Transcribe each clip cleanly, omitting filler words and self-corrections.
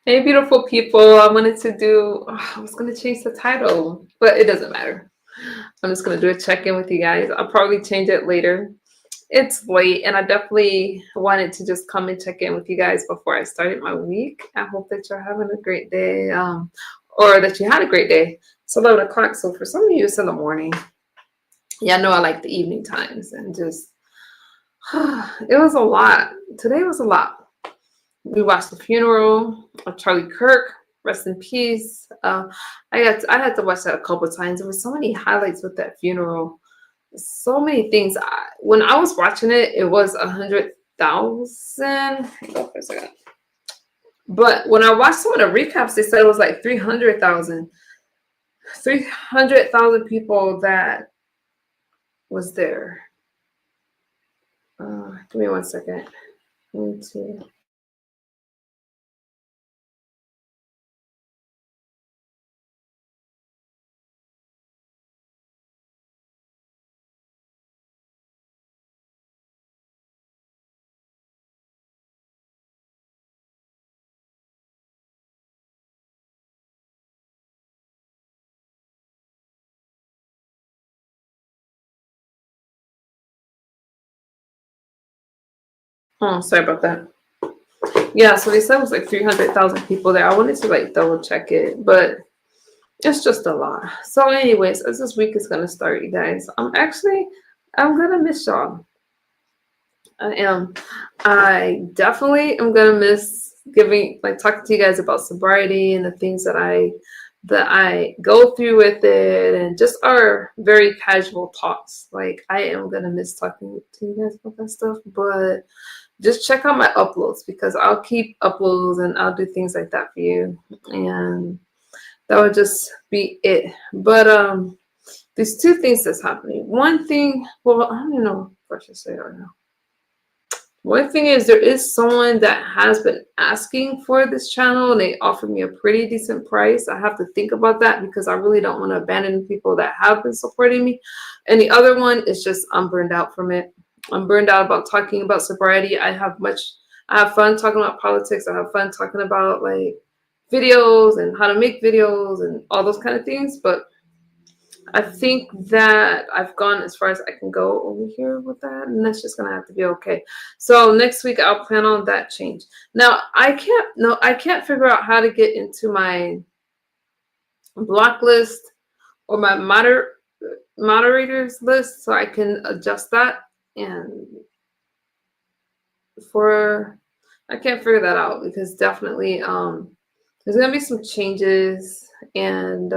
Hey, beautiful people. I wanted to do, I was going to change the title, but it doesn't matter. I'm just going to do a check in with you guys. I'll probably change it later. It's late, and I definitely wanted to just come and check in with you guys before I started my week. I hope that you're having a great day, or that you had a great day. It's 11 o'clock, so for some of you, it's in the morning. Yeah, I know I like the evening times, and just, it was a lot. Today was a lot. We watched the funeral of Charlie Kirk. Rest in peace. I had to watch that a couple of times. There were so many highlights with that funeral. So many things. When I was watching it, it was 100,000. Hang on for a second. But when I watched some of the recaps, they said it was like 300,000. 300,000 people that was there. Give me 1 second. I need to. Oh, sorry about that. Yeah, so they said it was like 300,000 people there. I wanted to like double check it, but it's just a lot. So, anyways, as this week is gonna start, you guys, I'm gonna miss y'all. I am. I definitely am gonna miss giving like talking to you guys about sobriety and the things that I go through with it and just our very casual talks. Like I am gonna miss talking to you guys about that stuff, but just check out my uploads because I'll keep uploads and I'll do things like that for you. And that would just be it. But there's two things that's happening. One thing, well, I don't even know if I should say it right now. One thing is there is someone that has been asking for this channel and they offered me a pretty decent price. I have to think about that because I really don't want to abandon people that have been supporting me. And the other one is just I'm burned out from it. I'm burned out about talking about sobriety. I have fun talking about politics. I have fun talking about like videos and how to make videos and all those kind of things. But I think that I've gone as far as I can go over here with that, and that's just gonna have to be okay. So next week I'll plan on that change. Now I can't figure out how to get into my block list or my moderators list so I can adjust that. And for I can't figure that out because definitely there's gonna be some changes and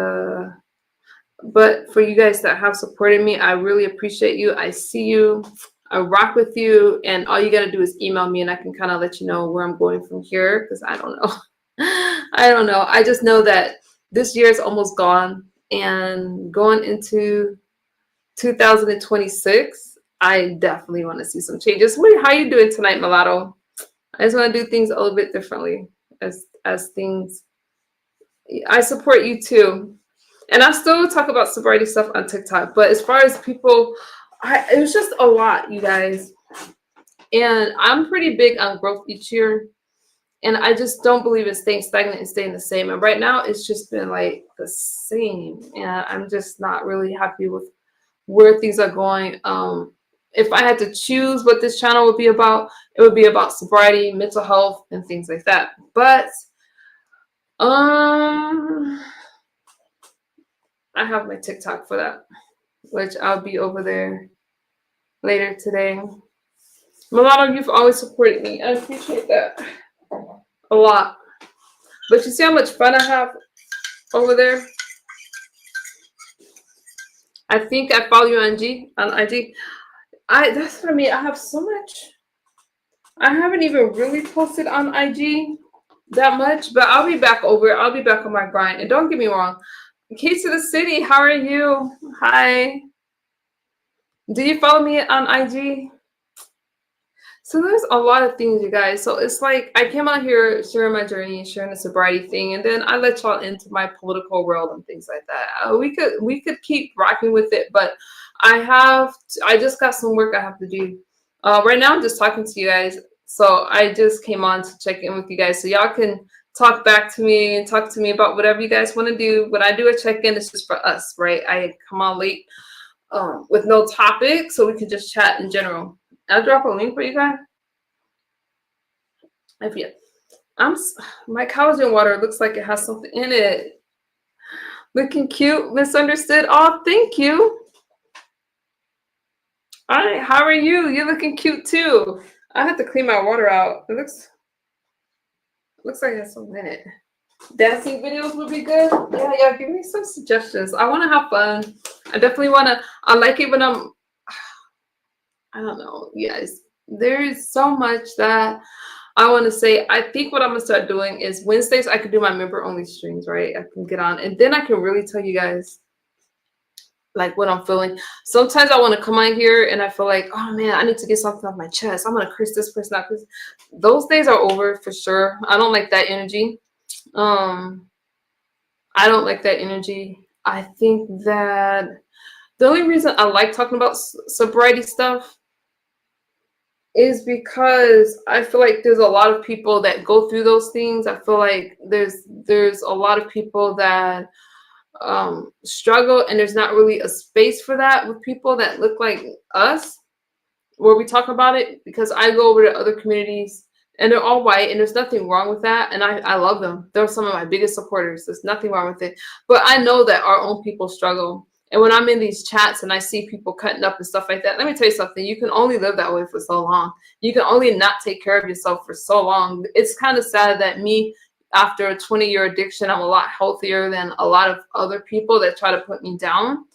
but for you guys that have supported me, I really appreciate you. I see you. I rock with you. And all you got to do is email me and I can kind of let you know where I'm going from here because I don't know. I don't know. I just know that this year is almost gone and going into 2026, I definitely want to see some changes. Wait, how you doing tonight, Mulatto? I just want to do things a little bit differently as things. I support you too. And I still talk about sobriety stuff on TikTok, but as far as people, it was just a lot, you guys. And I'm pretty big on growth each year. And I just don't believe in staying stagnant and staying the same. And right now, it's just been like the same. And I'm just not really happy with where things are going. If I had to choose what this channel would be about, it would be about sobriety, mental health, and things like that. But I have my TikTok for that, which I'll be over there later today. Milano, you've always supported me. I appreciate that a lot. But you see how much fun I have over there? I think I follow you on IG. That's what I mean. I have so much. I haven't even really posted on IG that much, but I'll be back over. I'll be back on my grind. And don't get me wrong. Keys to the City, how are you? Hi. Do you follow me on IG? So there's a lot of things, you guys. So it's like I came out here sharing my journey, sharing the sobriety thing, and then I let y'all into my political world and things like that. We could keep rocking with it, but I just got some work I have to do. Right now I'm just talking to you guys. So I just came on to check in with you guys so y'all can talk back to me and talk to me about whatever you guys want to do. When I do a check-in, it's just for us, right? I come on late with no topic, so we can just chat in general. I'll drop a link for you guys. If you, my collagen water looks like it has something in it. Looking cute, misunderstood. Oh, thank you. All right, how are you? You're looking cute too. I have to clean my water out. It looks like it has something in it. Dancing videos would be good. Yeah, give me some suggestions. I want to have fun. I definitely want to. I like it when I don't know, you guys. There is so much that I want to say. I think what I'm going to start doing is Wednesdays, I could do my member only streams, right? I can get on and then I can really tell you guys like what I'm feeling. Sometimes I want to come on here and I feel like, oh man, I need to get something off my chest. I'm going to curse this person out. Those days are over for sure. I don't like that energy. I don't like that energy. I think that the only reason I like talking about sobriety stuff is because I feel like there's a lot of people that go through those things. I feel like there's a lot of people that struggle, and there's not really a space for that with people that look like us where we talk about it, because I go over to other communities and they're all white and there's nothing wrong with that, and I love them. They're some of my biggest supporters. There's nothing wrong with it, but I know that our own people struggle. And when I'm in these chats and I see people cutting up and stuff like that, let me tell you something. You can only live that way for so long. You can only not take care of yourself for so long. It's kind of sad that me, after a 20-year addiction, I'm a lot healthier than a lot of other people that try to put me down.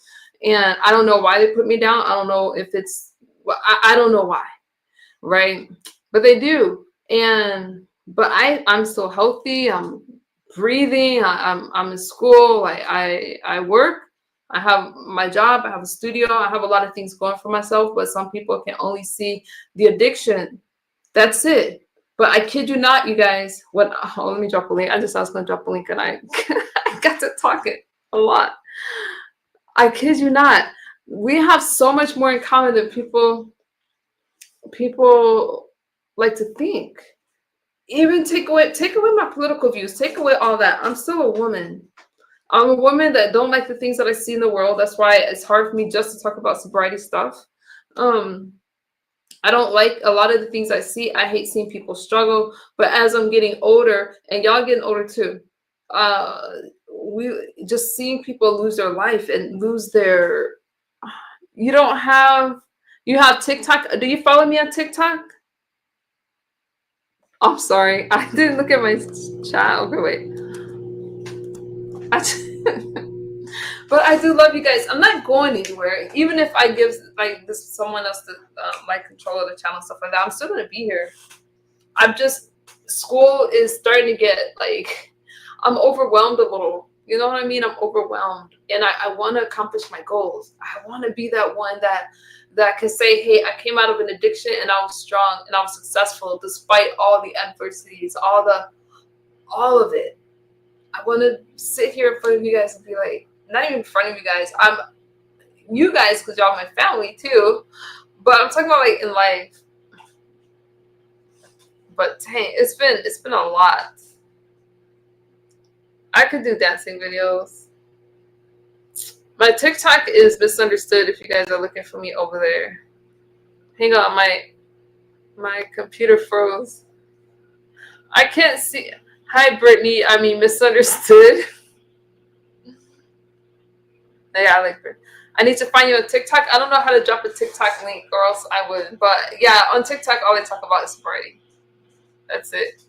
And I don't know why they put me down. I don't know if it's, I don't know why, right? But they do. But I'm still healthy. I'm breathing. I'm in school. I work. I have my job. I have a studio. I have a lot of things going for myself. But some people can only see the addiction. That's it. But I kid you not, you guys. Let me drop a link. I just was going to drop a link, and I got to talking a lot. I kid you not. We have so much more in common than people like to think. Even take away my political views. Take away all that. I'm still a woman. I'm a woman that don't like the things that I see in the world. That's why it's hard for me just to talk about sobriety stuff. I don't like a lot of the things I see. I hate seeing people struggle. But as I'm getting older, and y'all getting older too, we just seeing people lose their life and lose their. You have TikTok. Do you follow me on TikTok? I'm sorry, I didn't look at my chat. Okay, wait. But I do love you guys. I'm not going anywhere. Even if I give like this someone else the like control of the channel and stuff like that, I'm still gonna be here. School is starting to get like, I'm overwhelmed a little. You know what I mean? I'm overwhelmed, and I want to accomplish my goals. I want to be that one that can say, hey, I came out of an addiction and I was strong and I was successful despite all the adversities, all of it. I want to sit here in front of you guys and be like, not even in front of you guys. You guys, because y'all my family too. But I'm talking about like in life. But dang, it's been a lot. I could do dancing videos. My TikTok is misunderstood if you guys are looking for me over there. Hang on, my computer froze. I can't see. Hi, Brittany. I mean, misunderstood. Yeah, I like Brittany. I need to find you on TikTok. I don't know how to drop a TikTok link, or else I would. But yeah, on TikTok, all they talk about is sobriety. That's it.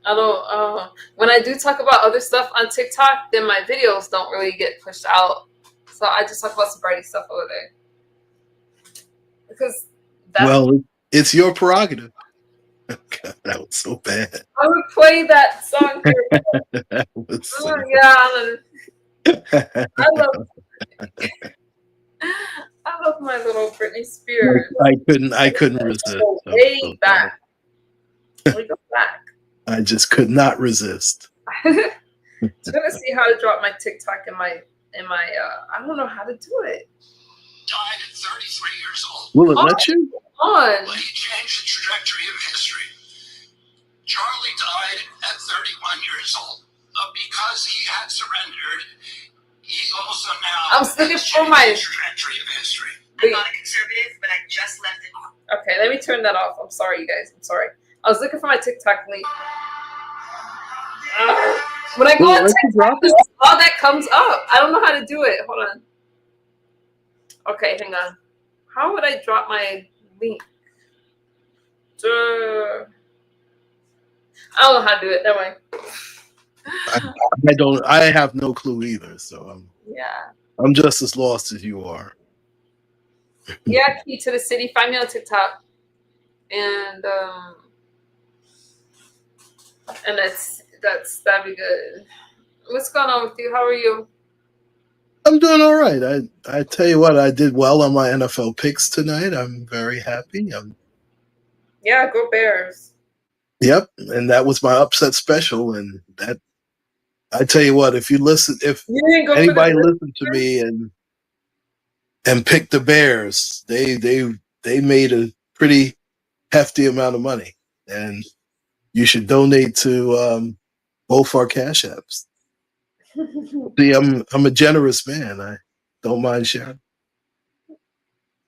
I don't. When I do talk about other stuff on TikTok, then my videos don't really get pushed out. So I just talk about sobriety stuff over there. Because it's your prerogative. God, that was so bad. I would play that song here. That was so I love my little Britney Spears. I couldn't resist. Way back. We go back. I just could not resist. I'm gonna see how to drop my TikTok in my I don't know how to do it. Died at 33 years old. Will it let you? On. Well, he changed the trajectory of history. Charlie years old. Because he had surrendered, he also now I'm looking has for changed my. the trajectory of history. Wait. I'm not a conservative, but I just left it. Okay, let me turn that off. I'm sorry, you guys. I'm sorry. I was looking for my TikTok link. When I go Wait, on where'd you drop TikTok, it? all that comes up. I don't know how to do it. Hold on. Okay, hang on. How would I drop my link? I don't know how to do it. Never mind. I don't. I have no clue either. So Yeah. I'm just as lost as you are. Yeah, Key to the City. Find me on TikTok. And that'd be good. What's going on with you? How are you? I'm doing all right. I tell you what, I did well on my NFL picks tonight. I'm very happy. Yeah, go Bears. Yep, and that was my upset special. And that I tell you what, if You didn't go anybody for the listened to me and picked the Bears, they made a pretty hefty amount of money, and you should donate to both our cash apps. See, I'm a generous man. I don't mind sharing.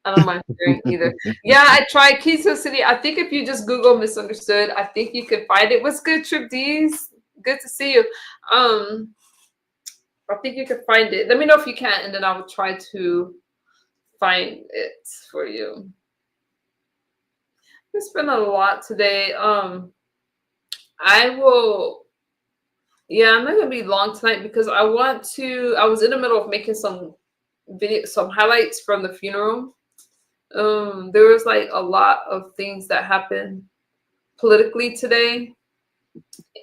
I don't mind sharing either. Yeah, I tried Keys to the City. I think if you just Google Misunderstood, I think you could find it. What's good, Trip D's? Good to see you. I think you can find it. Let me know if you can, and then I will try to find it for you. It's been a lot today. I will. Yeah, I'm not gonna be long tonight because I want to. I was in the middle of making some highlights from the funeral. There was like a lot of things that happened politically today,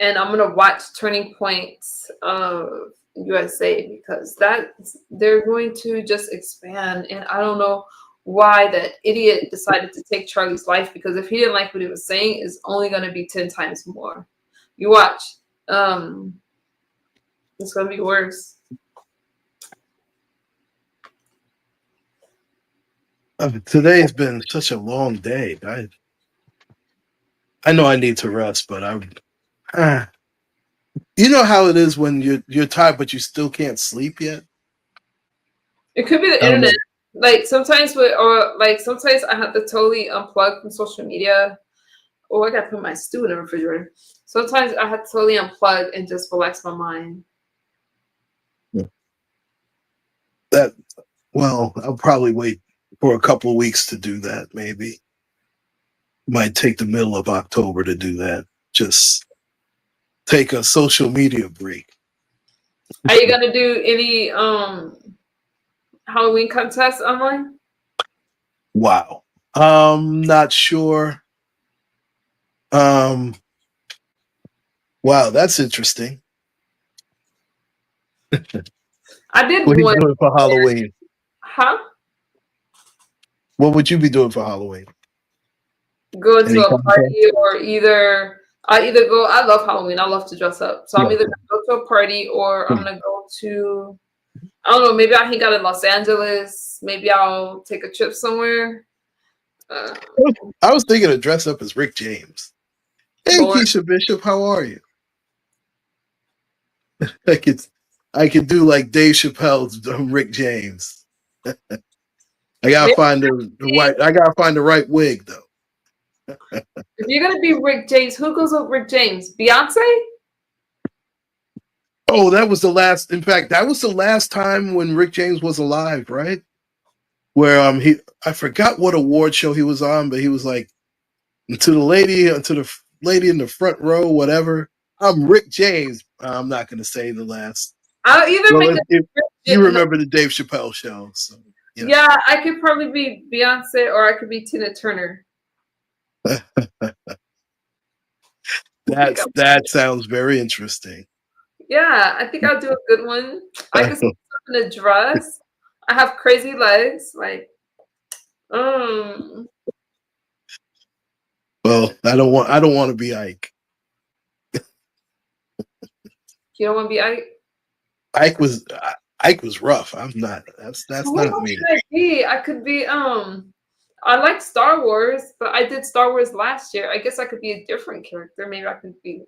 and I'm gonna watch Turning Points of USA because they're going to just expand, and I don't know why that idiot decided to take Charlie's life, because if he didn't like what he was saying, it's only gonna be 10 times more. You watch. It's gonna be worse. Today's been such a long day. I know I need to rest, but you know how it is when you're tired, but you still can't sleep yet. It could be the internet. Like sometimes sometimes I have to totally unplug from social media. Oh, I gotta put my stew in the refrigerator. Sometimes I have to totally unplug and just relax my mind. I'll probably wait for a couple of weeks to do that. Maybe might take the middle of October to do that. Just take a social media break. Are you gonna do any Halloween contests online? Wow. Not sure. Wow, that's interesting. I did What are you one. doing for Halloween? Huh? What would you be doing for Halloween? Go to Any a contest? party, or I either go. I love Halloween. I love to dress up. So I'm Yeah. either gonna go to a party or I'm gonna go to. I don't know. Maybe I'll hang out in Los Angeles. Maybe I'll take a trip somewhere. I was thinking of dress up as Rick James. Hey, Lord. Keisha Bishop, how are you? I could do like Dave Chappelle's Rick James. I gotta Maybe find the right wig though. if you're gonna be Rick James, who goes with Rick James? Beyonce? Oh, that was the last. In fact, that was the last time when Rick James was alive, right? Where I forgot what award show he was on, but he was like, to the lady in the front row, whatever. I'm Rick James. I'm not going to say the last. I'll either Well, make if you remember the Dave Chappelle show, so yeah, I could probably be Beyonce, or I could be Tina Turner. That sounds very interesting. Yeah, I think I'll do a good one. I could sit in a dress. I have crazy legs, like. Well, I don't want to be Ike. You don't want to be Ike? Ike was rough. I'm not. That's not me. Could I be? I could be. I like Star Wars, but I did Star Wars last year. I guess I could be a different character. Maybe I could be.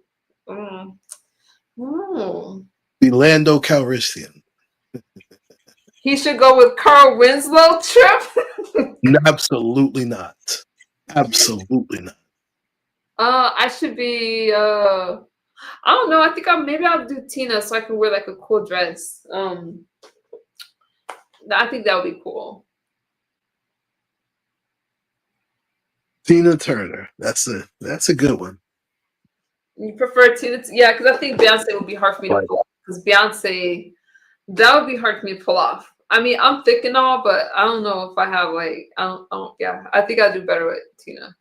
Oh. The Lando Calrissian. He should go with Carl Winslow trip. Absolutely not. Absolutely not. I should be I don't know. I think maybe I'll do Tina so I can wear like a cool dress. I think that would be cool. Tina Turner. That's a good one. You prefer Tina? Yeah, because I think Beyonce would be hard for me to pull off. Because Beyonce, that would be hard for me to pull off. I mean, I'm thick and all, but I don't know if I have like yeah. I think I'd do better with Tina.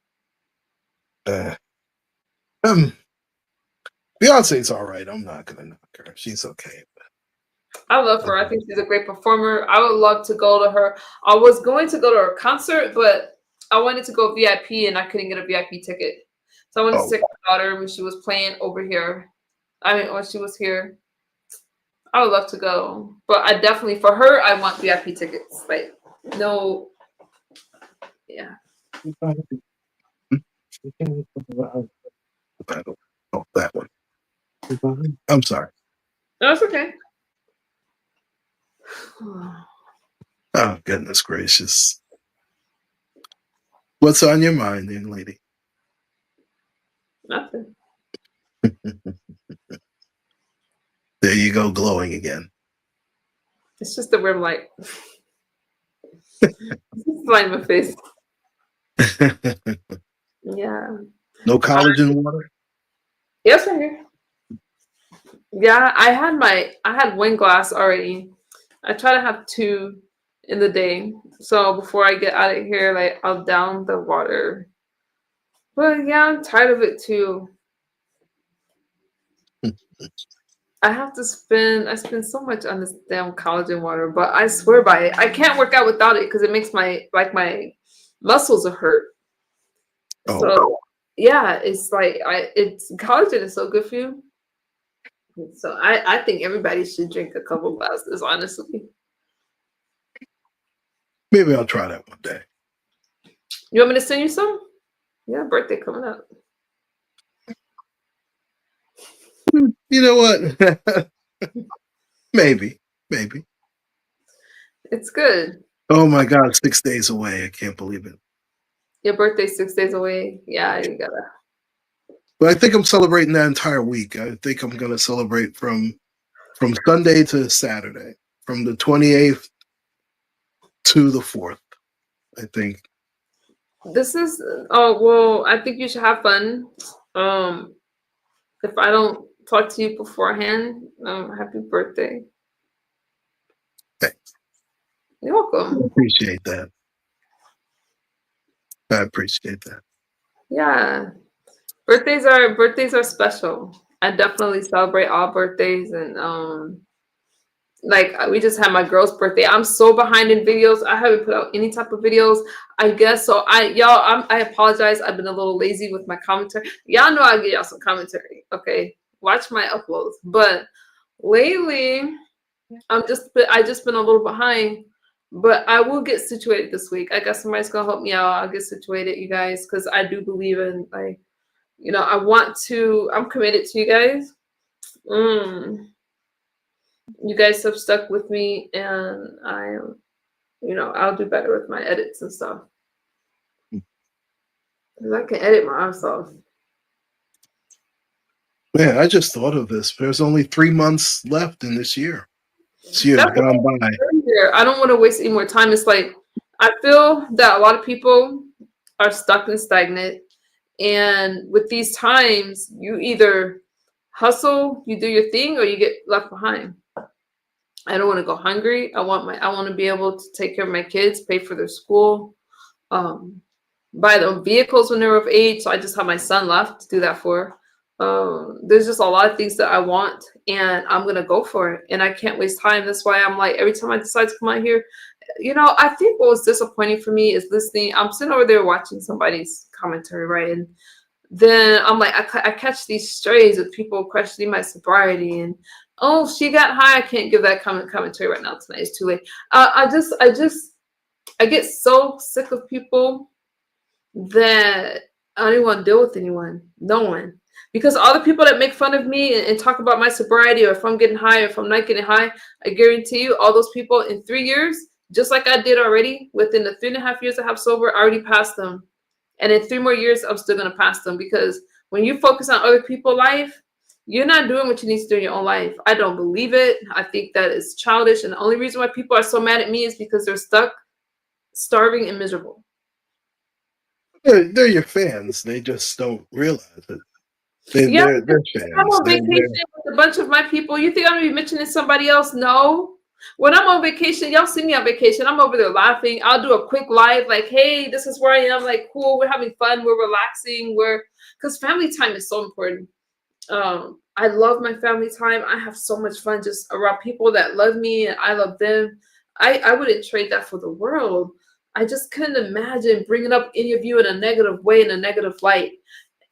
Beyonce's all right. I'm not gonna knock her. She's okay. I love her. I think she's a great performer. I would love to go to her. I was going to go to her concert, but I wanted to go VIP and I couldn't get a VIP ticket. So I wanted to take my daughter when she was playing over here. I mean, when she was here. I would love to go. But I definitely, for her, I want VIP tickets. Like, no. Yeah. Oh, that one. I'm sorry. No, it's okay. Oh, goodness gracious. What's on your mind, young lady? Nothing. There you go, glowing again. It's just the rim light. It's light in my face. Yeah. No collagen water? Yes, right here. Yeah, I had one glass already. I try to have 2 in the day. So before I get out of here, like I'll down the water. But yeah, I'm tired of it too. I spend so much on this damn collagen water, but I swear by it. I can't work out without it because it makes my muscles hurt. Oh. So yeah, it's like collagen is so good for you. So I think everybody should drink a couple glasses, honestly. Maybe I'll try that one day. You want me to send you some? Yeah, birthday coming up. You know what? Maybe. It's good. Oh my God, 6 days away. I can't believe it. Your birthday's 6 days away. Yeah, you gotta. But I think I'm celebrating that entire week. I think I'm gonna celebrate from Sunday to Saturday, from the 28th to the 4th. I think. I think you should have fun. If I don't talk to you beforehand, happy birthday. Thanks. You're welcome. I appreciate that. I appreciate that. Yeah. Birthdays are special. I definitely celebrate all birthdays, and we just had my girl's birthday. I'm so behind in videos. I haven't put out any type of videos. I guess so. I apologize. I've been a little lazy with my commentary. Y'all know I give y'all some commentary. Okay, watch my uploads. But lately, I just been a little behind. But I will get situated this week. I guess somebody's gonna help me out. I'll get situated, you guys, because I do believe in I'm committed to you guys. You guys have stuck with me, and I'll do better with my edits and stuff. Because I can edit my ass off. Man, I just thought of this. There's only 3 months left in this year. This year's gone by. I don't want to waste any more time. It's like, I feel that a lot of people are stuck and stagnant. And with these times, you either hustle, you do your thing, or you get left behind. I don't want to go hungry. I want to be able to take care of my kids, pay for their school, buy them vehicles when they're of age. So I just have my son left to do that for. There's just a lot of things that I want, and I'm gonna go for it. And I can't waste time. That's why I'm like, every time I decide to come out here, I think what was disappointing for me is listening. I'm sitting over there watching somebody's commentary, right? And then I'm like, I catch these strays of people questioning my sobriety, and oh, she got high. I can't give that commentary right now tonight. It's too late. I get so sick of people that I don't even want to deal with anyone. No one. Because all the people that make fun of me and talk about my sobriety, or if I'm getting high, or if I'm not getting high, I guarantee you, all those people in 3 years, just like I did already, within the 3.5 years I have sober, I already passed them. And in 3 more years, I'm still gonna pass them, because when you focus on other people's life, you're not doing what you need to do in your own life. I don't believe it. I think that is childish. And the only reason why people are so mad at me is because they're stuck, starving, and miserable. They're your fans. They just don't realize it. Yeah, They're I'm fans. on vacation with a bunch of my people. You think I'm gonna be mentioning somebody else? No. When I'm on vacation, y'all see me on vacation. I'm over there laughing. I'll do a quick live, like, hey, this is where I am. Like, cool, we're having fun, we're relaxing, because family time is so important. I love my family time. I have so much fun just around people that love me and I love them. I wouldn't trade that for the world. I just couldn't imagine bringing up any of you in a negative way, in a negative light.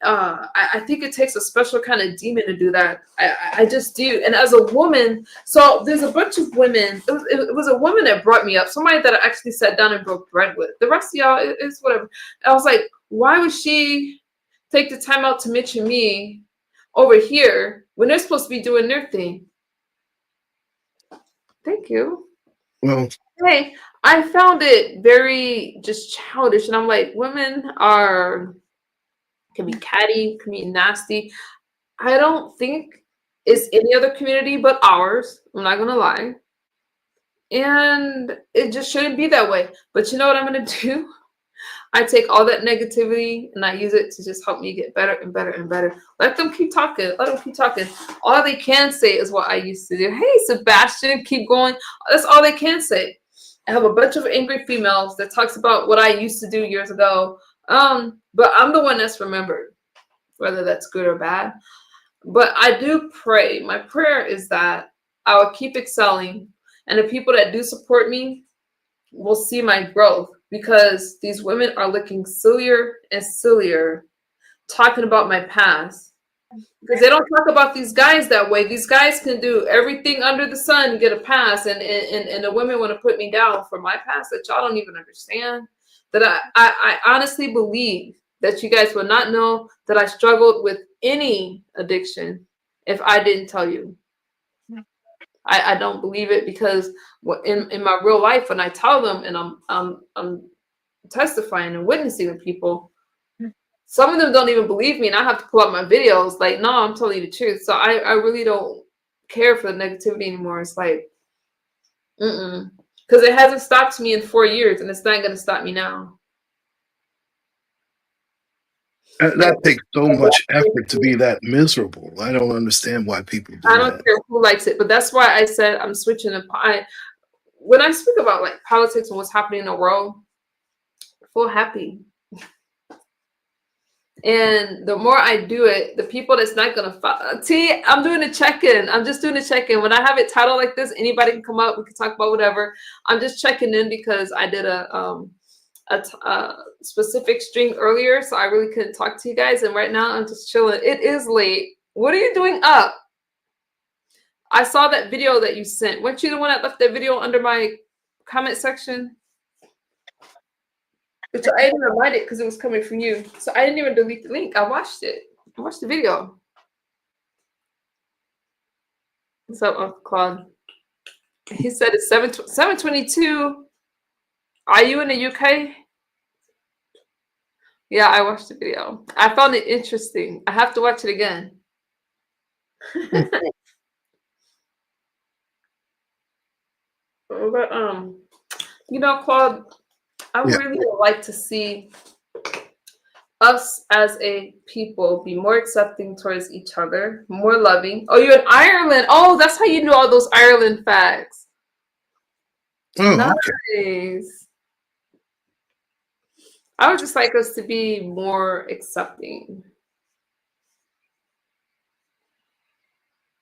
I think it takes a special kind of demon to do that. I just do. And as a woman, so there's a bunch of women. It was a woman that brought me up, somebody that I actually sat down and broke bread with. The rest of y'all, it's whatever. I was like, why would she take the time out to mention me over here when they're supposed to be doing their thing? Thank you. Well, Hey, I found it very just childish. And I'm like, women can be catty, can be nasty. I don't think it's any other community but ours. I'm not gonna lie. And it just shouldn't be that way. But you know what I'm gonna do? I take all that negativity and I use it to just help me get better and better and better. Let them keep talking. Let them keep talking. All they can say is what I used to do. Hey, Sebastian, keep going. That's all they can say. I have a bunch of angry females that talks about what I used to do years ago. But I'm the one that's remembered, whether that's good or bad. But I do pray. My prayer is that I will keep excelling, and the people that do support me will see my growth, because these women are looking sillier and sillier talking about my past. Because they don't talk about these guys that way. These guys can do everything under the sun and get a pass, and the women want to put me down for my past that y'all don't even understand. That I honestly believe that you guys would not know that I struggled with any addiction if I didn't tell you. I don't believe it, because in my real life, when I tell them and I'm testifying and witnessing with people, some of them don't even believe me, and I have to pull out my videos. Like, no, I'm telling you the truth. So I really don't care for the negativity anymore. It's like, because it hasn't stopped me in 4 years, and it's not going to stop me now. that takes so much effort to be that miserable. I don't understand why people do I don't that. care who likes it, but that's why I said I'm switching. When I speak about like politics and what's happening in the world, I feel happy. And the more I do it, the people that's not gonna follow. See, I'm doing a check-in. I'm just doing a check-in. When I have it titled like this, anybody can come up. We can talk about whatever. I'm just checking in because I did a specific stream earlier, so I really couldn't talk to you guys. And right now, I'm just chilling. It is late. What are you doing up? I saw that video that you sent. Weren't you the one that left that video under my comment section? Which I didn't remind it because it was coming from you. So I didn't even delete the link. I watched it. I watched the video. What's up, Uncle Claude? He said it's 7:22. Are you in the UK? Yeah, I watched the video. I found it interesting. I have to watch it again. But you know, Claude, I Yeah. really would like to see us as a people be more accepting towards each other, more loving. Oh, you're in Ireland. Oh, that's how you know all those Ireland facts. Oh, Nice. okay. I would just like us to be more accepting.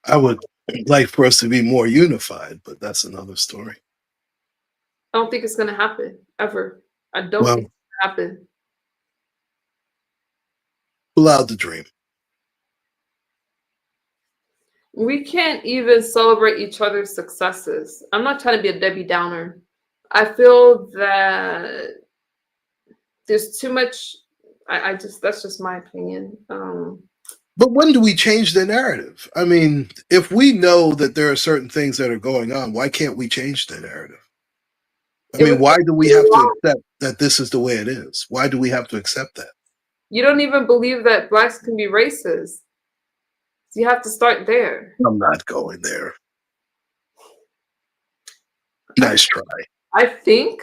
I would like for us to be more unified, but that's another story. I don't think it's going to happen ever. I don't Well, think it's going to happen. pull out the dream. We can't even celebrate each other's successes. I'm not trying to be a Debbie Downer. I feel that there's too much. That's just my opinion. But when do we change the narrative? I mean, if we know that there are certain things that are going on, why can't we change the narrative? I It mean, would why take do we too have to long. accept that this is the way it is? Why do we have to accept that? You don't even believe that blacks can be racist. So you have to start there. I'm not going there. Nice try. I think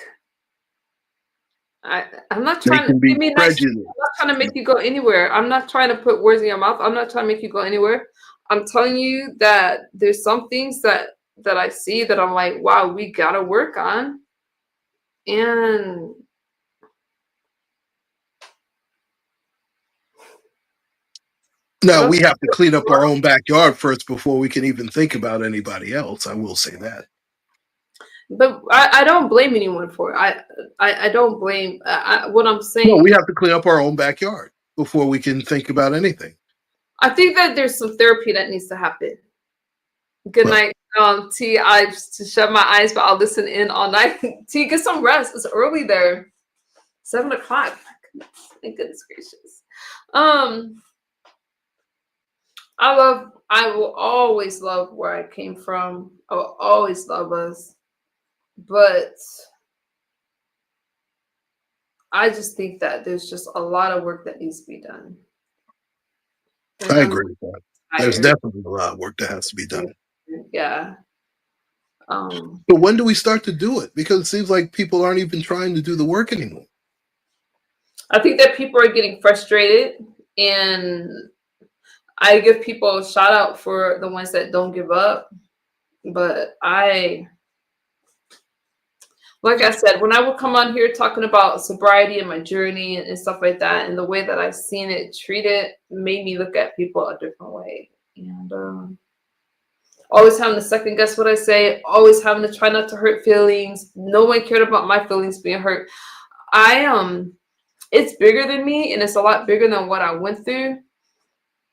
I'm not They trying to can be give me nice. prejudiced. I'm not trying to make you go anywhere. I'm not trying to put words in your mouth. I'm not trying to make you go anywhere. I'm telling you that there's some things that I see that I'm like, wow, we gotta work on. And Now, we have to clean up our own backyard first before we can even think about anybody else. I will say that. but I don't blame anyone for it. I don't blame. What I'm saying. No, we have to clean up our own backyard before we can think about anything. I think that there's some therapy that needs to happen. Good Well, night, T. I to shut my eyes, but I'll listen in all night. T, get some rest. It's early there. 7 o'clock. My goodness gracious. I will always love where I came from. I will always love us. But I just think that there's just a lot of work that needs to be done. And I I'm agree with that. There's tired. definitely a lot of work that has to be done. Yeah. But when do we start to do it? Because it seems like people aren't even trying to do the work anymore. I think that people are getting frustrated, and I give people a shout out for the ones that don't give up. But like I said, when I would come on here talking about sobriety and my journey and stuff like that, and the way that I've seen it treated made me look at people a different way. And always having to second guess what I say, always having to try not to hurt feelings. No one cared about my feelings being hurt. It's bigger than me, and it's a lot bigger than what I went through.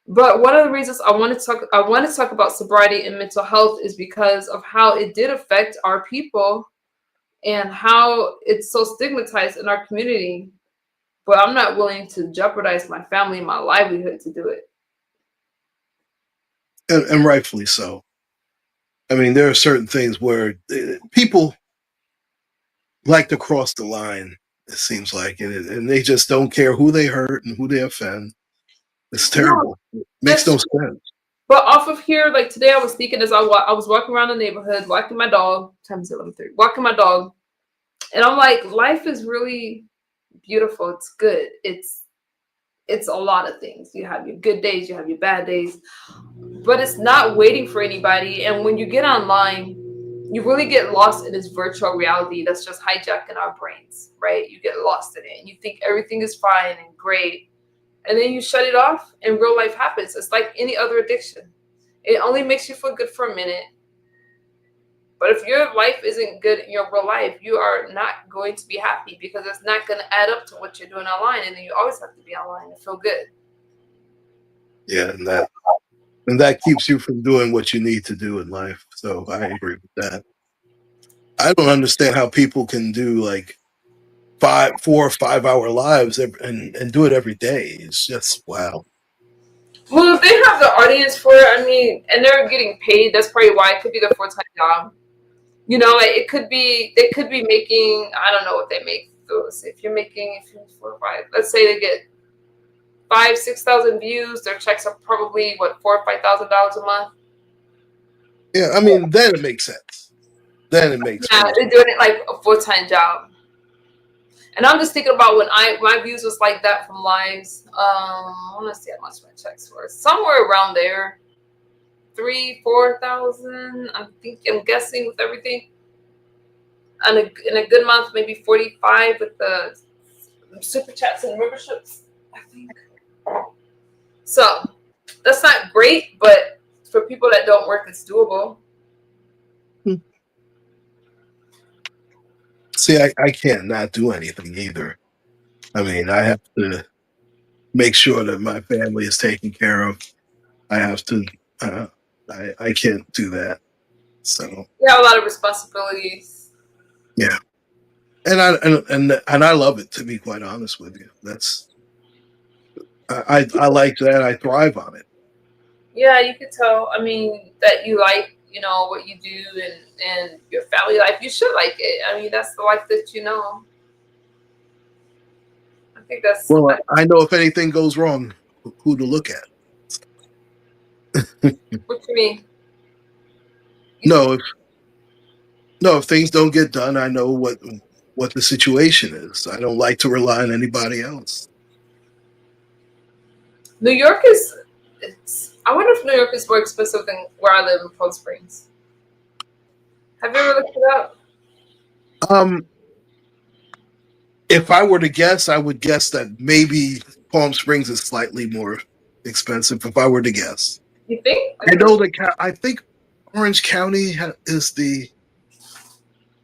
But one of the reasons I want to talk about sobriety and mental health is because of how it did affect our people and how it's so stigmatized in our community. But I'm not willing to jeopardize my family and my livelihood to do it. And rightfully so. I mean, there are certain things where people like to cross the line, it seems like, and they just don't care who they hurt and who they offend. It's terrible. No, It makes no that's sense. But off of here, like today, I was thinking as I was walking around the neighborhood, walking my dog. Time's 11:30. Walking my dog, and I'm like, life is really beautiful. It's good. It's a lot of things. You have your good days, you have your bad days, but it's not waiting for anybody. And when you get online, you really get lost in this virtual reality that's just hijacking our brains, right? You get lost in it, and you think everything is fine and great. And then you shut it off and real life happens. It's like any other addiction. It only makes you feel good for a minute. But if your life isn't good in your real life, you are not going to be happy because it's not going to add up to what you're doing online. And then you always have to be online to feel good. Yeah, and that keeps you from doing what you need to do in life. So I agree with that. I don't understand how people can do like 4 or 5 hour lives and do it every day. It's just wow. Well, if they have the audience for it, I mean, and they're getting paid, that's probably why it could be their full-time job. You know, like they could be making, I don't know what they make. If you're 4 or 5, let's say they get 5,000-6,000 views, their checks are probably what, $4,000 or $5,000 a month. Yeah, I mean, then it makes sense. Then it makes Yeah, sense. they're doing it like a full-time job. And I'm just thinking about when my views was like that from lives. I want to see how much my checks were. Somewhere around there, 3,000-4,000. I'm guessing with everything. And in a good month, maybe 45 with the super chats and memberships, I think. So that's not great, but for people that don't work, it's doable. See, I can't not do anything either. I mean, I have to make sure that my family is taken care of. I have to. I can't do that. So You have a lot of responsibilities. yeah, and I love it, to be quite honest with you. I like that. I thrive on it. Yeah, you could tell. I mean, that you like, what you do and your family life. You should like it. I mean, that's the life that you know. I think that's. Well, I know if anything goes wrong, who to look at. What you mean? No, if things don't get done, I know what the situation is. I don't like to rely on anybody else. New York is. I wonder if New York is more expensive than where I live in Palm Springs. Have you ever looked it up? Um, if I were to guess, I would guess that maybe Palm Springs is slightly more expensive. If I were to guess, You think? I know I think Orange County is the.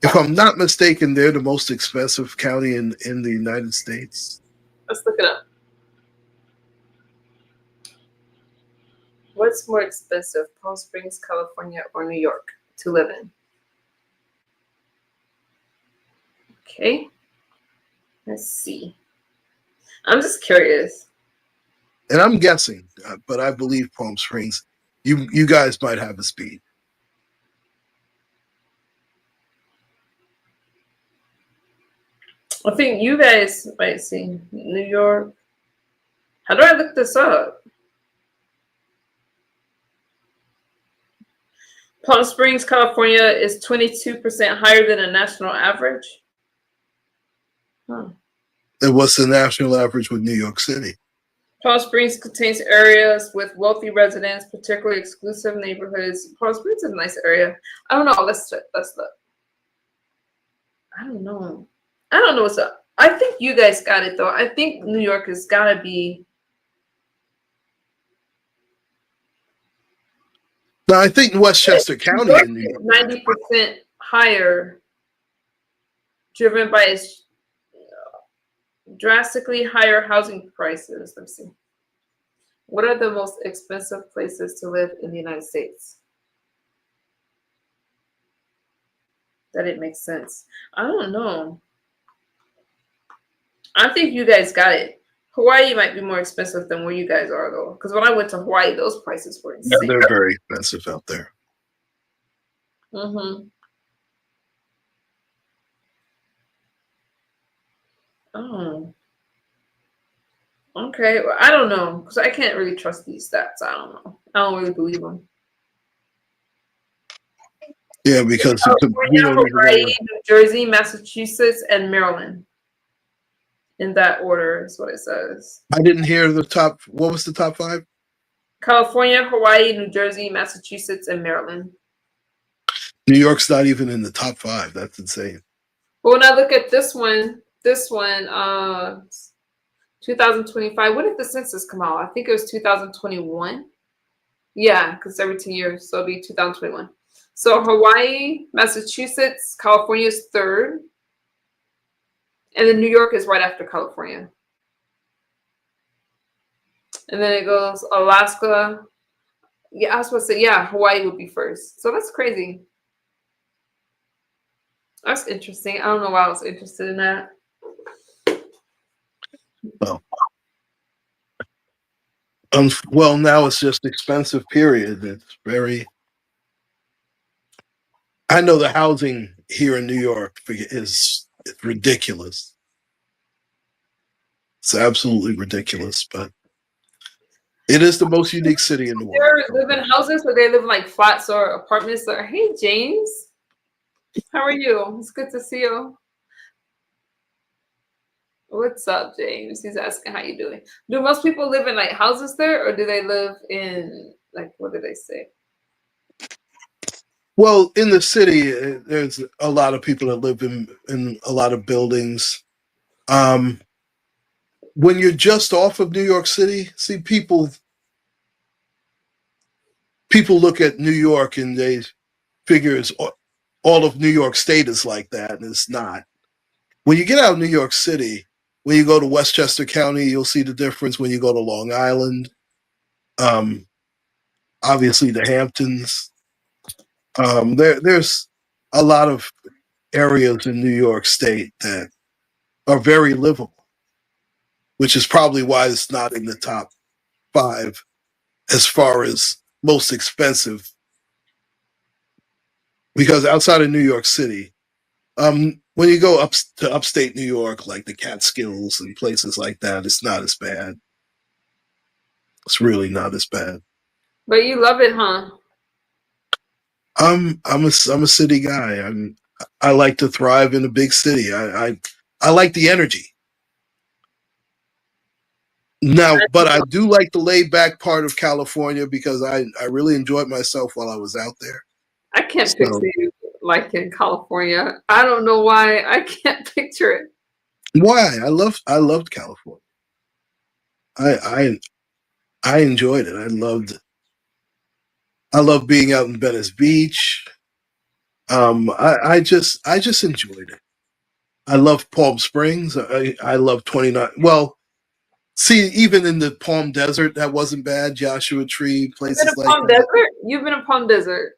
If I'm not mistaken, they're the most expensive county in the United States. Let's look it up. What's more expensive, Palm Springs, California, or New York to live in? Okay. Let's see. I'm just curious. And I'm guessing, but I believe Palm Springs. You guys might have a speed. I think you guys might see New York. How do I look this up? Palm Springs, California is 22% higher than a national average. Huh. And what's the national average with New York City? Palm Springs contains areas with wealthy residents, particularly exclusive neighborhoods. Palm Springs is a nice area. I don't know. Let's check. Let's look. I don't know. I don't know what's up. I think you guys got it though. I think New York has got to be. No, I think Westchester County in New York 90% higher, driven by its drastically higher housing prices. Let's see. What are the most expensive places to live in the United States? That it makes sense. I don't know. I think you guys got it. Hawaii might be more expensive than where you guys are, though. Because when I went to Hawaii, those prices were insane. Yeah, they're very expensive out there. Mm-hmm. Oh. Okay. Well, I don't know. Because I can't really trust these stats. I don't know. I don't really believe them. Yeah, because California, Hawaii, New Jersey, Massachusetts, and Maryland. In that order is what it says. I didn't hear the top. What was the top 5? California, Hawaii, New Jersey, Massachusetts, and Maryland. New York's not even in the top 5. That's insane. But when I look at this one, 2025. When did the census come out? I think it was 2021. Yeah, because every 10 years, so it'll be 2021. So Hawaii, Massachusetts, California is third. And then New York is right after California. And then it goes Alaska. Yeah, I was supposed to say, yeah, Hawaii would be first. So that's crazy. That's interesting. I don't know why I was interested in that. Well, now it's just expensive, period. It's very. I know the housing here in New York is ridiculous. It's absolutely ridiculous, but it is the most unique city in the world. They live in houses or they live in like flats or apartments. Or hey, James, how are you? It's good to see you. What's up, James? He's asking how you doing. Do most people live in like houses there, or do they live in like what do they say? Well, in the city, there's a lot of people that live in a lot of buildings. When you're just off of New York City, see people look at New York and they figure it's all of New York State is like that, and it's not. When you get out of New York City, when you go to Westchester County, you'll see the difference. When you go to Long Island, obviously the Hamptons. There's a lot of areas in New York State that are very livable. which is probably why it's not in the top 5 as far as most expensive. Because outside of New York City, when you go up to upstate New York, like the Catskills and places like that, it's not as bad. It's really not as bad. But you love it, huh? I'm a city guy. I like to thrive in a big city. I like the energy. Now, but I do like the laid back part of California because I really enjoyed myself while I was out there. I can't So picture you like in California. I don't know why. I can't picture it. why? I loved California. I enjoyed it. I loved being out in Venice Beach. I just enjoyed it. I love Palm Springs. I love 29. Well, see, even in the Palm Desert, that wasn't bad. Joshua Tree, You've been places in like Palm that. Desert? You've been in Palm Desert.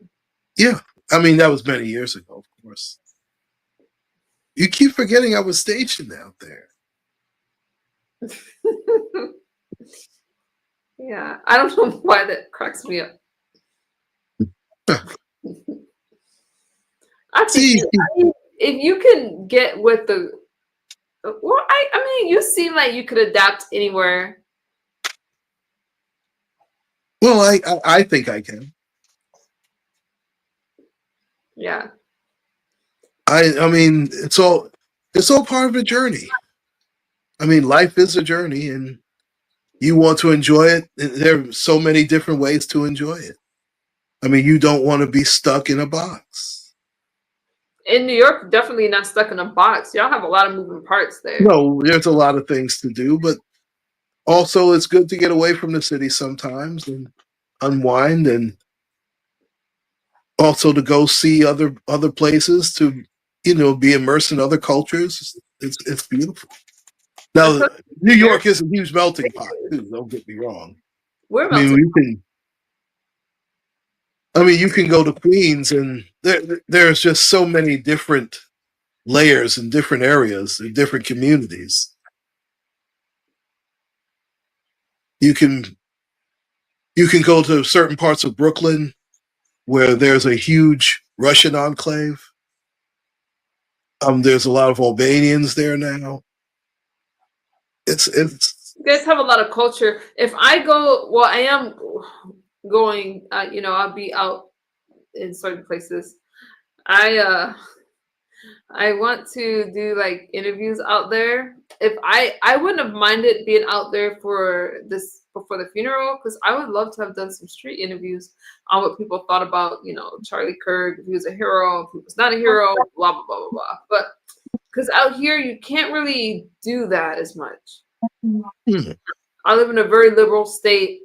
Yeah. I mean, that was many years ago, of course. You keep forgetting I was stationed out there. Yeah, I don't know why that cracks me up. I See, think if you can get with the, well, I mean, you seem like you could adapt anywhere. well, I think I can. Yeah. I mean, it's all part of a journey. I mean, life is a journey, and you want to enjoy it. There are so many different ways to enjoy it. I mean, you don't want to be stuck in a box. In New York, definitely not stuck in a box. Y'all have a lot of moving parts there. No, there's a lot of things to do, but also it's good to get away from the city sometimes and unwind, and also to go see other places, to be immersed in other cultures. It's beautiful. Now, New York is a huge melting pot too. Don't get me wrong. We're I mean, melting. you can go to Queens, and there's just so many different layers in different areas, in different communities. You can go to certain parts of Brooklyn where there's a huge Russian enclave. There's a lot of Albanians there now. It's You guys have a lot of culture. If I go, well, I am going. I'll be out in certain places. I want to do like interviews out there. If I wouldn't have minded being out there for the funeral, because I would love to have done some street interviews on what people thought about, Charlie Kirk, if he was a hero, if he was not a hero, blah blah blah blah blah. But because out here you can't really do that as much. I live in a very liberal state.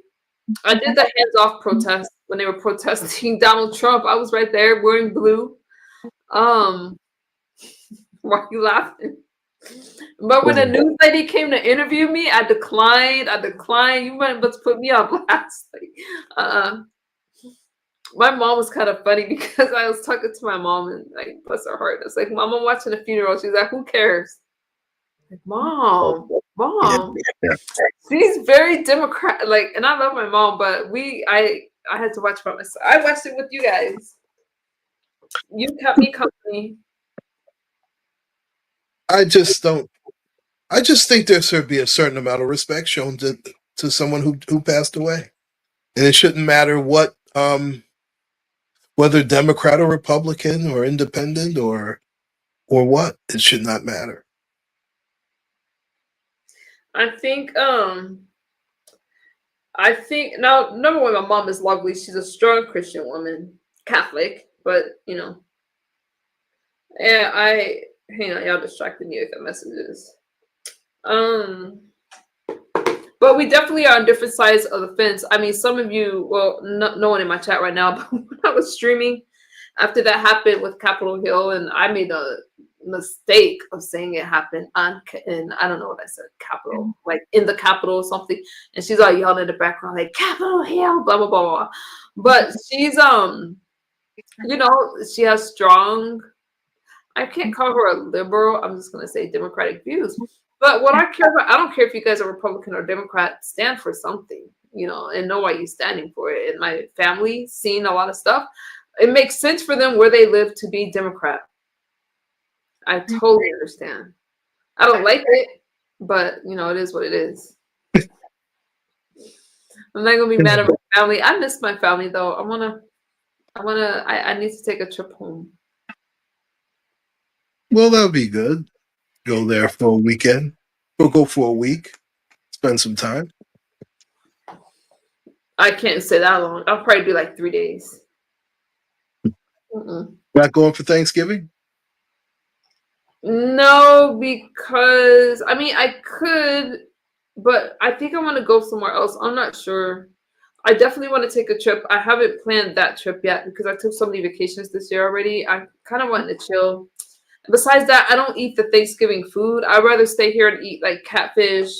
I did the hands-off protest when they were protesting Donald Trump. I was right there wearing blue. Why are you laughing? But when the news lady came to interview me, I declined. You weren't about to put me on blast. My mom was kind of funny because I was talking to my mom and like, bless her heart. It's like, Mom, I'm watching a funeral. She's like, who cares? Like, Mom. Yeah. She's very Democrat. Like, and I love my mom, but I had to watch by myself. I watched it with you guys. You kept me company. I just think there should be a certain amount of respect shown to someone who passed away, and it shouldn't matter what, whether Democrat or Republican or independent or what. It should not matter. I think now, number one, my mom is lovely. She's a strong Christian woman, Catholic, but yeah, hang on, y'all distracted me with the messages. But we definitely are on different sides of the fence. I mean, some of you, well, no one in my chat right now, but when I was streaming after that happened with Capitol Hill, and I made a mistake of saying it happened and I don't know what I said, Capitol, like in the Capitol or something, and she's all yelling in the background like Capitol Hill, blah blah blah blah. But she's she has strong, I can't call her a liberal, I'm just gonna say democratic views, But what I care about, I don't care if you guys are Republican or Democrat, stand for something, and know why you're standing for it. And my family, seeing a lot of stuff, it makes sense for them where they live to be Democrat. I totally understand. I don't like it, but it is what it is. I'm not gonna be mad at my family. I miss my family though. I need to take a trip home. Well, that would be good. Go there for a weekend. Or go for a week. Spend some time. I can't stay that long. I'll probably do like 3 days. Mm-mm. Not going for Thanksgiving? No, because I could, but I think I want to go somewhere else. I'm not sure. I definitely want to take a trip. I haven't planned that trip yet because I took so many vacations this year already. I kind of want to chill. Besides that, I don't eat the Thanksgiving food. I'd rather stay here and eat like catfish.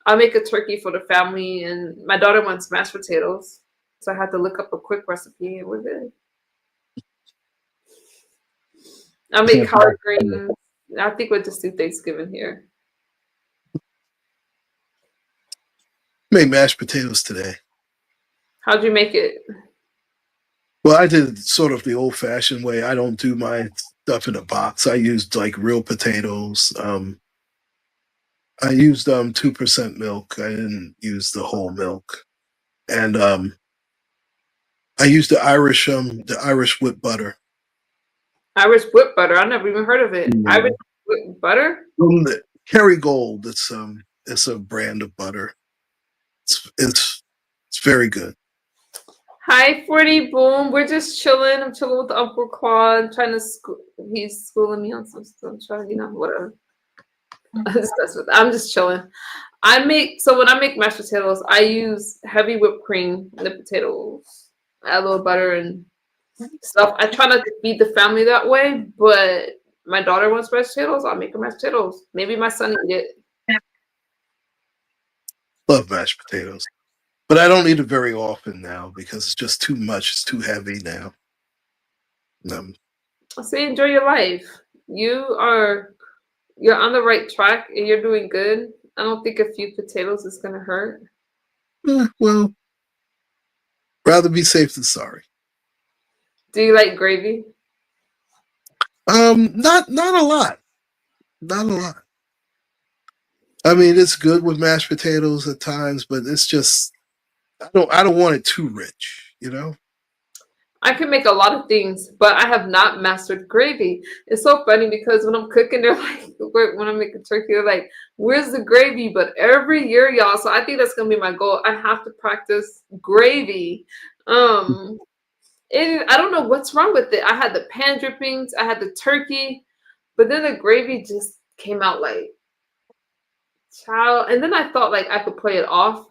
I'll make a turkey for the family, and my daughter wants mashed potatoes. So I had to look up a quick recipe and we're good. I'll make collard greens. I think we'll just do Thanksgiving here. Made mashed potatoes today. How'd you make it? Well, I did sort of the old-fashioned way. I don't do my stuff in a box. I used like real potatoes. I used 2% milk. I didn't use the whole milk, and I used the Irish whip butter. Irish whip butter. I never even heard of it. Yeah. Irish whip butter? From the Kerrygold. It's a brand of butter. It's very good. Hi, 40 Boom. We're just chilling. I'm chilling with Uncle Claude. He's schooling me on some stuff. Whatever. I'm just chilling. When I make mashed potatoes, I use heavy whipped cream in the potatoes. Add a little butter and stuff. I try not to feed the family that way, but my daughter wants mashed potatoes. I'll make her mashed potatoes. Maybe my son eat it. Love mashed potatoes. But I don't eat it very often now because it's just too much. It's too heavy now. Say enjoy your life. You're on the right track and you're doing good. I don't think a few potatoes is gonna hurt. Well, rather be safe than sorry. Do you like gravy? Not a lot. Not a lot. I mean, it's good with mashed potatoes at times, but it's just I don't want it too rich, I can make a lot of things, but I have not mastered gravy. It's so funny because when I'm cooking, they're like, when I make a turkey, they're like, where's the gravy? But every year, y'all, so I think that's going to be my goal. I have to practice gravy. I don't know what's wrong with it. I had the pan drippings, I had the turkey, but then the gravy just came out like, child. And then I thought like I could play it off.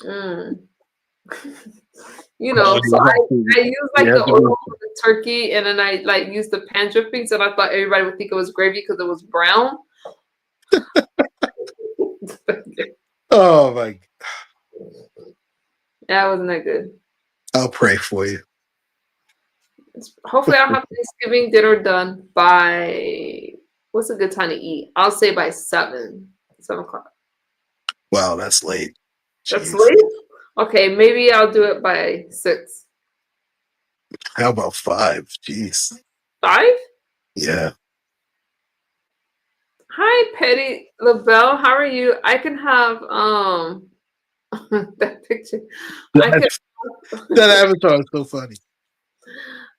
So I used like the oil for the turkey, and then I like used the pan drippings, and I thought everybody would think it was gravy because it was brown. Oh my! That wasn't that good. I'll pray for you. Hopefully, I'll have Thanksgiving dinner done by what's a good time to eat? I'll say by 7 o'clock. Wow, that's late. That's Jeez. late. Okay, maybe I'll do it by 6. How about 5? Jeez. 5? Yeah. Hi, Petty LaBelle. How are you? I can have that picture. That avatar is so funny.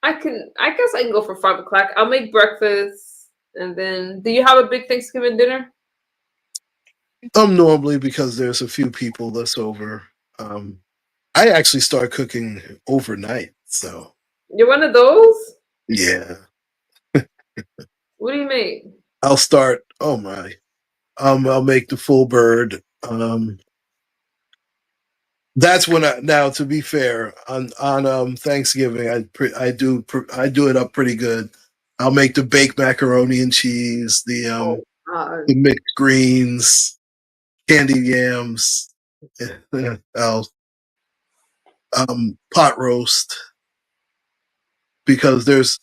I guess I can go for 5 o'clock. I'll make breakfast, and then do you have a big Thanksgiving dinner? Normally because there's a few people that's over. I actually start cooking overnight, so You're one of those? yeah. What do you make? I'll start. Oh my. I'll make the full bird. That's when now to be fair on Thanksgiving I do it up pretty good. I'll make the baked macaroni and cheese, the mixed greens, candied yams. I'll pot roast because there's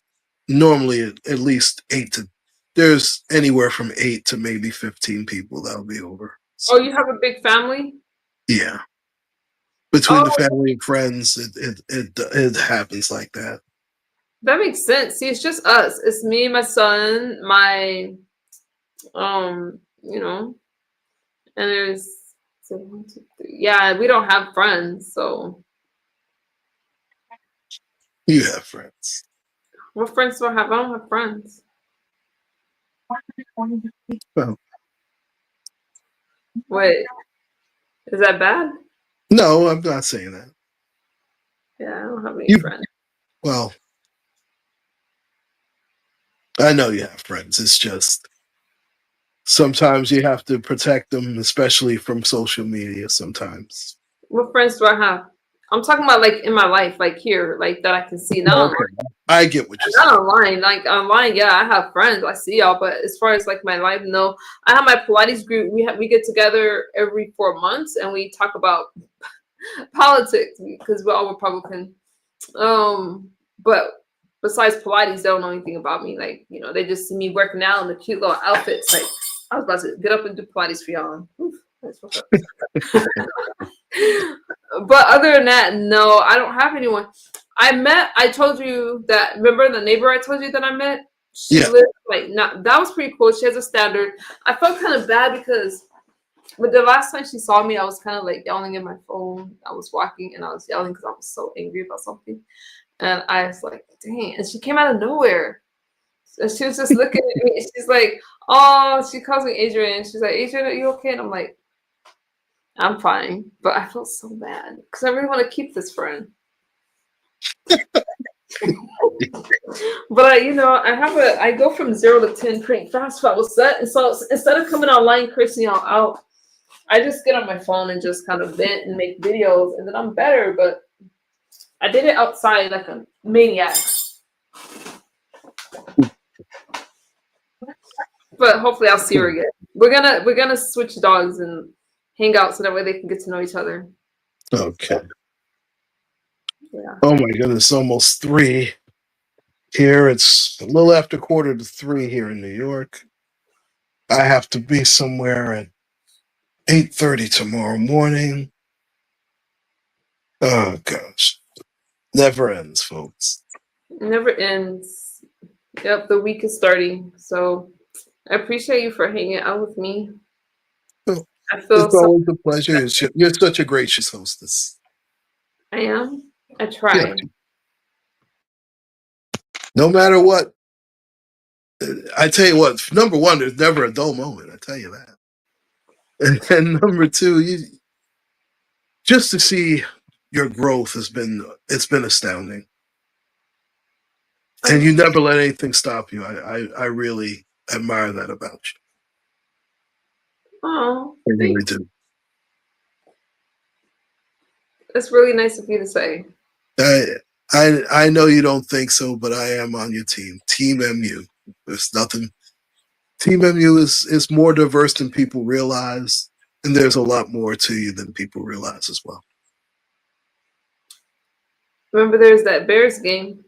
normally at least 8 to there's anywhere from 8 to maybe 15 people that'll be over. Oh, you have a big family? Yeah. Between the Oh, family and friends, it happens like that. that makes sense. See, it's just us. It's me, my son, my you know, and there's so 1, 2, 3. Yeah, we don't have friends, so You have friends. what friends do I have? I don't have friends. Well, Wait, is that bad? no, I'm not saying that. Yeah, I don't have any You friends. well, I know you have friends. It's just sometimes you have to protect them, especially from social media. Sometimes. What friends do I have? I'm talking about like in my life, like here, like that I can see. Not online. Okay, I get what you're saying. Not online. Like online, yeah, I have friends. I see y'all, but as far as like my life, no. I have my Pilates group. We get together every 4 months and we talk about politics because we're all Republican. But besides Pilates, they don't know anything about me. Like, they just see me working out in the cute little outfits. Like, I was about to get up and do Pilates for y'all. Oof, that's what's up. But other than that, no, I don't have anyone. I told you that, remember the neighbor I told you that I met? She Yeah. lived that was pretty cool. She has a standard. I felt kind of bad because but the last time she saw me, I was kind of like yelling at my phone. I was walking and I was yelling because I was so angry about something. And I was like, dang. And she came out of nowhere. And she was just looking at me. And she's like, oh, she calls me Adrian. She's like, Adrian, are you okay? And I'm like, I'm fine. But I felt so bad because I really want to keep this friend. But I go from 0 to 10 pretty fast. I was set. And so instead of coming online cursing y'all out, I just get on my phone and just kind of vent and make videos, and then I'm better. But I did it outside like a maniac. But hopefully I'll see her again. We're gonna switch dogs and hang out so that way they can get to know each other. Okay. Yeah. Oh my goodness, almost 3 here. It's a little after 2:45 here in New York. I have to be somewhere at 8:30 tomorrow morning. Oh gosh, never ends, folks. It never ends. Yep, the week is starting. So I appreciate you for hanging out with me. Oh, I feel it's always a pleasure. You're such a gracious hostess. I am. I try. Yeah. No matter what, I tell you what. Number one, there's never a dull moment. I tell you that. And then number two, just to see your growth it's been astounding. And you never let anything stop you. I really admire that about you. Oh, I really thanks. do. That's really nice of you to say. I know you don't think so, but I am on your team. Team MU. There's nothing. Team MU is more diverse than people realize, and there's a lot more to you than people realize as well. Remember, there's that Bears game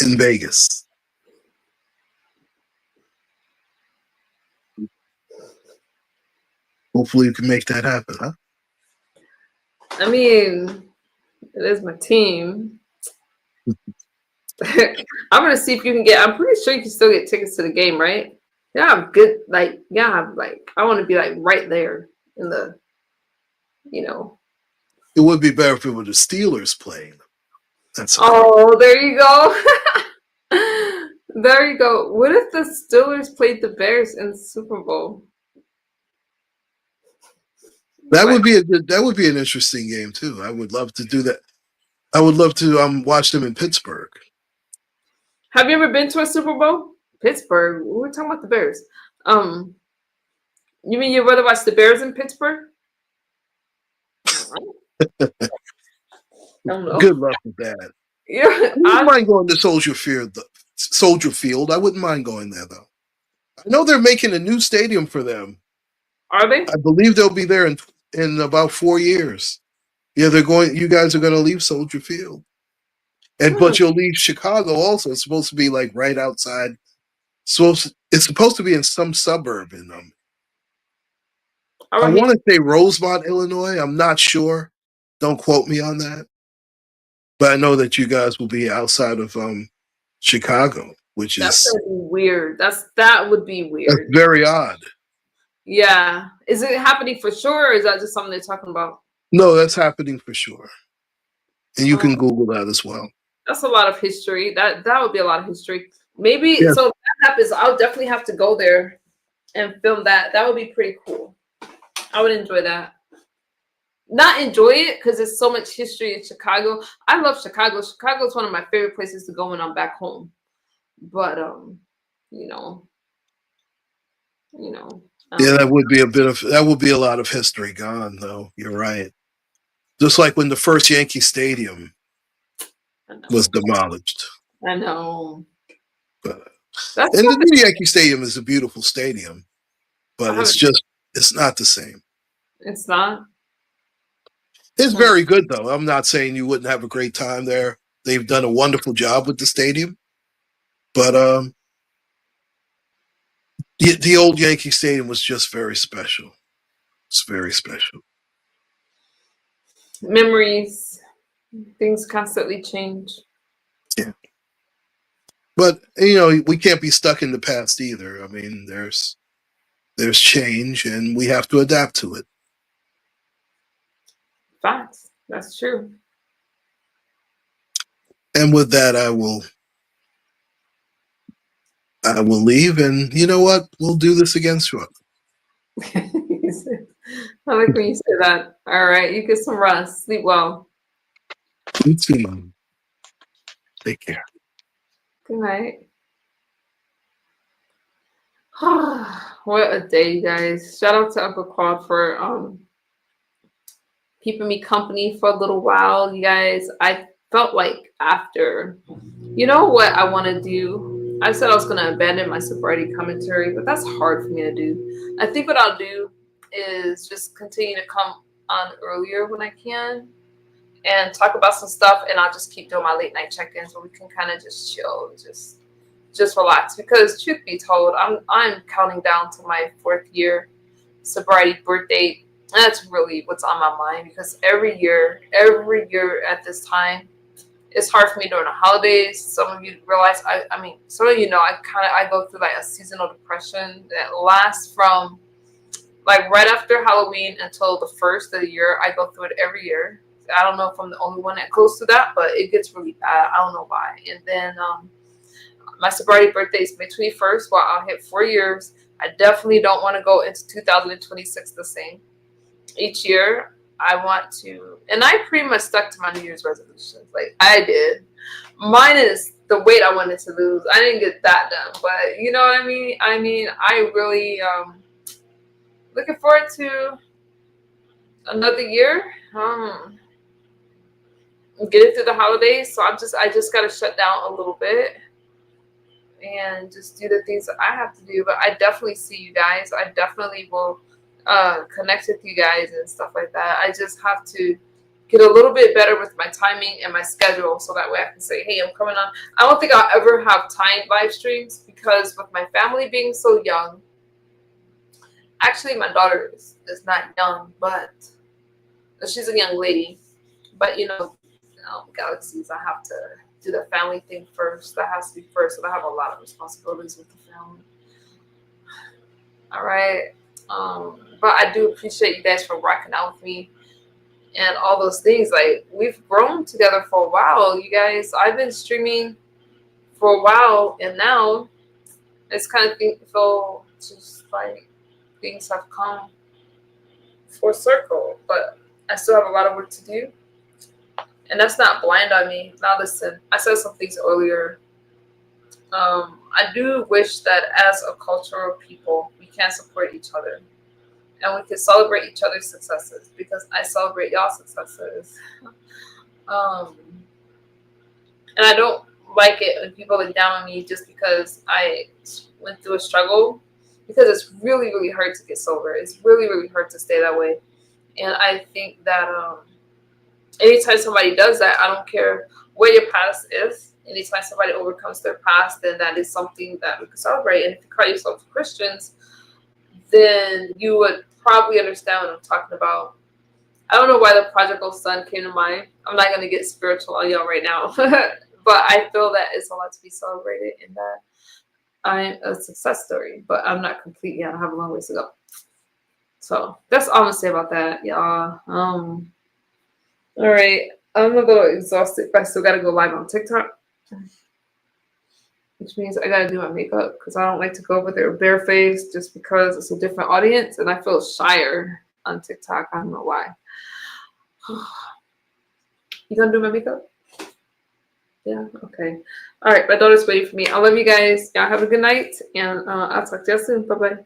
In Vegas. Hopefully you can make that happen, huh? I mean, it is my team. I'm gonna see if you can get. I'm pretty sure you can still get tickets to the game, right? Yeah, I'm good. I want to be like right there in the, It would be better if it were the Steelers playing. That's all. Oh, there you go. There you go. What if the Steelers played the Bears in the Super Bowl? That would be an interesting game too. I would love to do that. I would love to watch them in Pittsburgh. Have you ever been to a Super Bowl? Pittsburgh. We're talking about the Bears. You mean you'd rather watch the Bears in Pittsburgh? I don't know. Good luck with that. Yeah, I wouldn't mind going to Soldier Field. I wouldn't mind going there though. I know they're making a new stadium for them. Are they? I believe they'll be there in about 4 years. Yeah, they're going. You guys are going to leave Soldier Field. And but you'll leave Chicago also. It's supposed to be like right outside. It's supposed to be in some suburb in All I right. want to say Rosemont, Illinois. I'm not sure. Don't quote me on that. But I know that you guys will be outside of Chicago, which That's is gonna be weird. That would be that's weird. very odd. Yeah. Is it happening for sure, or is that just something they're talking about? No, that's happening for sure. And you Um, can Google that as well. that's a lot of history. That would be a lot of history. Maybe Yes. so if that happens, I'll definitely have to go there and film that. That would be pretty cool. I would enjoy that. Not enjoy it because there's so much history in Chicago. I love Chicago. Chicago is one of my favorite places to go when I'm back home. But you know, you know. Yeah, that would be a lot of history gone, though. You're right. Just like when the first Yankee Stadium I know. was demolished. I know. But, That's and the something new Yankee Stadium is a beautiful stadium, I but haven't. it's not the same. It's not. It's Hmm. very good though. I'm not saying you wouldn't have a great time there. They've done a wonderful job with the stadium, but the old Yankee Stadium was just very special. It's very special. Memories. Things constantly change. Yeah. But you know, we can't be stuck in the past either. I mean, there's change and we have to adapt to it. Facts. That's true. And with that I will leave, and you know what? We'll do this again shortly. I like when you say that. All right. You get some rest. Sleep well. You too. Take care. Good night. What a day, you guys. Shout out to Uncle Claude for keeping me company for a little while, you guys. I felt like after, you know what I want to do? I said I was going to abandon my sobriety commentary, but that's hard for me to do. I think what I'll do is just continue to come on earlier when I can and talk about some stuff, and I'll just keep doing my late night check-ins where we can kind of just chill, just relax. Because truth be told, I'm counting down to my 4th year sobriety birthday. That's really what's on my mind, because every year at this time, it's hard for me during the holidays. Some of you realize, I mean, some of you know, I go through like a seasonal depression that lasts from like right after Halloween until the first of the year. I go through it every year. I don't know if I'm the only one that goes through that, but it gets really bad. I don't know why. And then my sobriety birthday is May 21st. Well, I'll hit 4 years. I definitely don't want to go into 2026 the same. Each year, I want to, and I pretty much stuck to my New Year's resolutions. Like I did. Mine is the weight I wanted to lose. I didn't get that done, but you know what I mean? I really looking forward to another year. Get it through the holidays. So I just gotta shut down a little bit and just do the things that I have to do. But I definitely see you guys. I definitely will connect with you guys and stuff like that. I just have to get a little bit better with my timing and my schedule, so that way I can say, hey, I'm coming on. I don't think I'll ever have timed live streams, because with my family being so young, actually my daughter is not young, but she's a young lady. But you know, Galaxies, I have to do the family thing first. That has to be first. So I have a lot of responsibilities with the family. All right. But I do appreciate you guys for rocking out with me and all those things. Like, we've grown together for a while, you guys. I've been streaming for a while, and now it's kind of feel just like things have come full circle. But I still have a lot of work to do. And that's not blind on me. Now listen, I said some things earlier. I do wish that as a cultural people, we can support each other. And we can celebrate each other's successes, because I celebrate y'all's successes. And I don't like it when people look down on me just because I went through a struggle, because it's really, really hard to get sober. It's really, really hard to stay that way. And I think that anytime somebody does that, I don't care what your past is. Anytime somebody overcomes their past, then that is something that we can celebrate. And if you call yourself Christians, then you would probably understand what I'm talking about. I don't know why the prodigal son came to mind. I'm not going to get spiritual on y'all right now. But I feel that it's a lot to be celebrated in that I'm a success story. But I'm not complete yet. I have a long ways to go. So that's all I'm going to say about that, y'all. All right. I'm a little exhausted, but I still got to go live on TikTok. Which means I got to do my makeup because I don't like to go over there barefaced just because it's a different audience. And I feel shyer on TikTok. I don't know why. You gonna do my makeup? Yeah, okay. All right, my daughter's waiting for me. I love you guys. Y'all have a good night, and I'll talk to you soon. Bye-bye.